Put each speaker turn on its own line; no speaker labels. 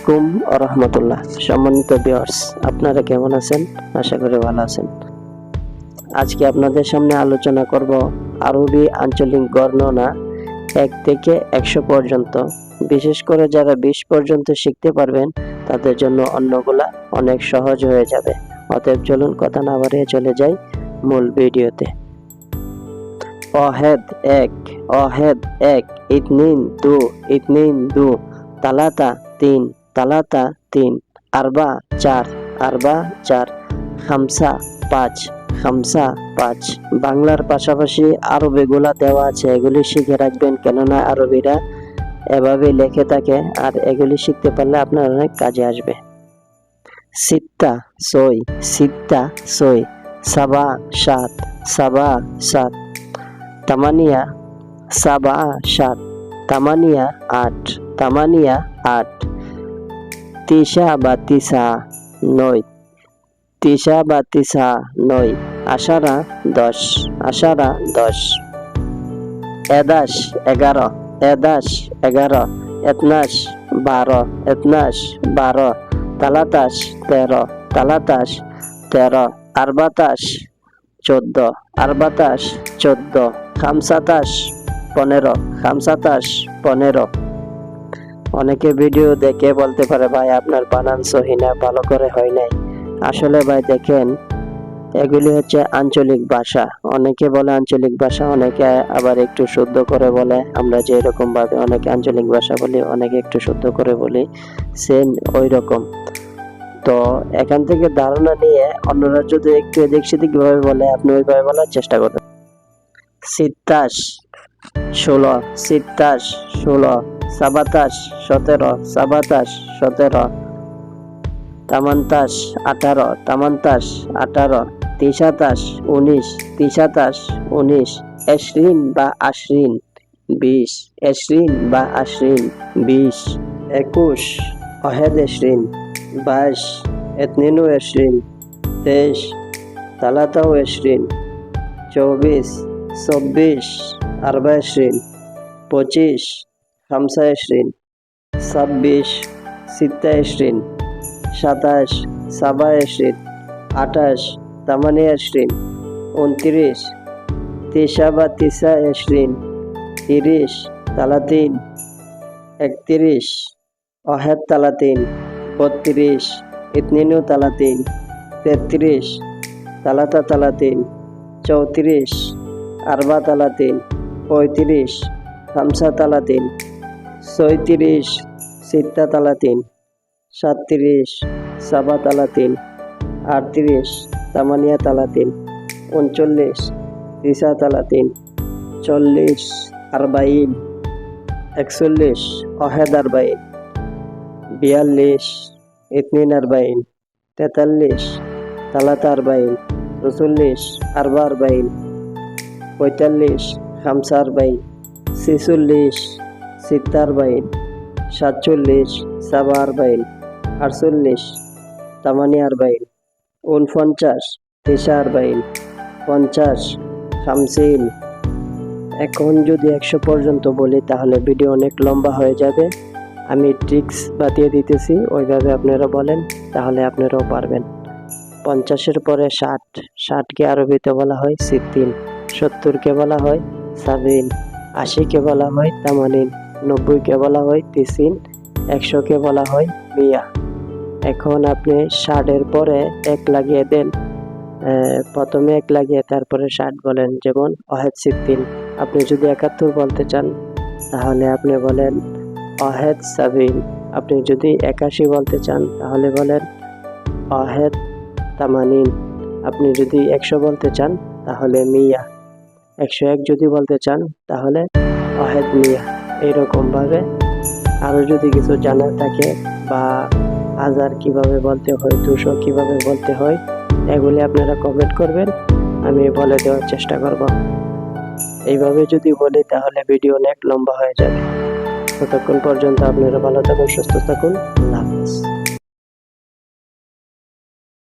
আলাইকুম ওয়া রাহমাতুল্লাহ। সম্মানিত ভিউয়ার্স, আপনারা কেমন আছেন? আশা করি ভালো আছেন। আজকে আপনাদের সামনে আলোচনা করব আরবি আঞ্চলিক গণনা 1 থেকে 100 পর্যন্ত। বিশেষ করে যারা 20 পর্যন্ত শিখতে পারবেন তাদের জন্য অন্যগুলা অনেক সহজ হয়ে যাবে। অতএব চলুন কথা না বাড়িয়ে চলে যাই মূল ভিডিওতে। অহেদ 1, অহেদ 1, ইতনিন 2, ইতনিন 2, তালাতা 3, তালাতা 3, আরবা 4, আরবা 4, খামসা 5, খামসা 5। বাংলার পাশাপাশি আরবিগুলা দেওয়া আছে, এগুলি শিখে রাখবেন, কেননা আরবিরা এভাবে লেখে থাকে আর এগুলি শিখতে পারলে আপনার অনেক কাজে আসবে। সিত্তা 6, সিত্তা 6, সাবা 7, সাবা 7, তামানিয়া সাবা 7, তামানিয়া 8, তামানিয়া 8, তিসা বা তিসা 9, তিসা বা তিসা 9, আশারা 10, আশারা 10, এদাশ 11, এদাশ 11, এতনাশ 12, এতনাশ 12, তালাতাশ 13, তালাতাশ 13, আরবাতাশ 14, আরবাতাশ 14, খামসাতাশ 15, খামসাতাশ 15। অনেকে ভিডিও দেখে বলতে পারে ভাই আপনার বানান সহি না, ভালো করে হয় নাই। আসলে ভাই দেখেন, এগুলি হচ্ছে আঞ্চলিক ভাষা। অনেকে বলে আঞ্চলিক ভাষা, অনেকে আবার একটু শুদ্ধ করে বলে। আমরা যে এরকম ভাবে অনেকে আঞ্চলিক ভাষা বলি, অনেকে একটু শুদ্ধ করে বলি, সেম ওই রকম। তো এখান থেকে ধারণা নিয়ে অন্যরা যদি একটু এদিক সেদিক ভাবে বলে, আপনি ওইভাবে বলার চেষ্টা করবেন। সিত্তাশ 16, সিত্তাশ 16, সাবাতাশ 17, সাবাতাশ 17, তামান্তাশ 18, তামান্তাশ 18, তিসাতাশ 19, তিসাতাশ 19, এশরিন বা আশরিন 20, এশরিন বা আশরিন 20, 21, অহেদ এশরিন 22, এতনিনু এশরিন 23, তালাতাও এশরিন 24, 24, আরবা এশরিন 25, খামসা এশরিন 26, সিত্তা এশরিন 27, সাবা এশরিন 28, তামানিয়া এশরিন 29, তিসা বা তিসা এশরিন 30, তালাতিন 31, অহেদ তালাতিন 32, ইতনিনু তালাতিন 33, তালাতা তালাতিন 34, আরবা তালাতিন 35, খামসা তালাতিন 36, সিত্তা তালাতিন 37, সাবা তালাতিন 38, তামানিয়া তালাতিন 39, তিসা তালাতিন 40, আরবাইন 41, অহেদ আরবাইন 42, ইতনিন আরবাইন 43, তালাতা আরবাইন 44, আরবা আরবাইন 45, খামসা আরবাইন 46, সিত্তা আরবাইন 47, সাবা আরবাইন 48, তামানিয়া আরবাইন 49, তিসা আরবাইন 50, খামসিন। এখন যদি 100 পর্যন্ত বলি তাহলে ভিডিও অনেক লম্বা হয়ে যাবে। আমি ট্রিক্স বাতিয়ে দিতেছি, ওইভাবে আপনারা বলেন, তাহলে আপনারাও পারবেন। 50-এর পরে 60, 60কে আরবিতে বলা হয় সিত্তিন, 70কে বলা হয় সাবিন, 80কে বলা হয় তামানিন, 90কে বলা হয় তিসিন, 100কে বলা হয় মিয়া। এখন আপনি 60-এর পরে 1 লাগিয়ে দেন, প্রথমে 1 লাগিয়ে তারপরে 60 বলেন। যেমন অহেদ সিত্তিন। আপনি যদি 71 বলতে চান তাহলে আপনি বলেন অহেদ সাবিন। আপনি যদি 81 বলতে চান তাহলে বলেন অহেদ তামানিন। আপনি যদি 100 বলতে চান তাহলে মিয়া। 101 যদি বলতে চান তাহলে অহেদ মিয়া। এইরকম ভাবে আরো যদি কিছু জানার থাকে বা 1000 কিভাবে বলতে হয়, 200 কিভাবে বলতে হয়, এগুলি আপনারা কমেন্ট করবেন, আমি বলে দেওয়ার চেষ্টা করব। এইভাবে যদি বলি তাহলে ভিডিও অনেক লম্বা হয়ে যাবে। ততক্ষণ পর্যন্ত আপনারা ভালো থাকুন, সুস্থ থাকুন। আল্লাহ হাফেজ।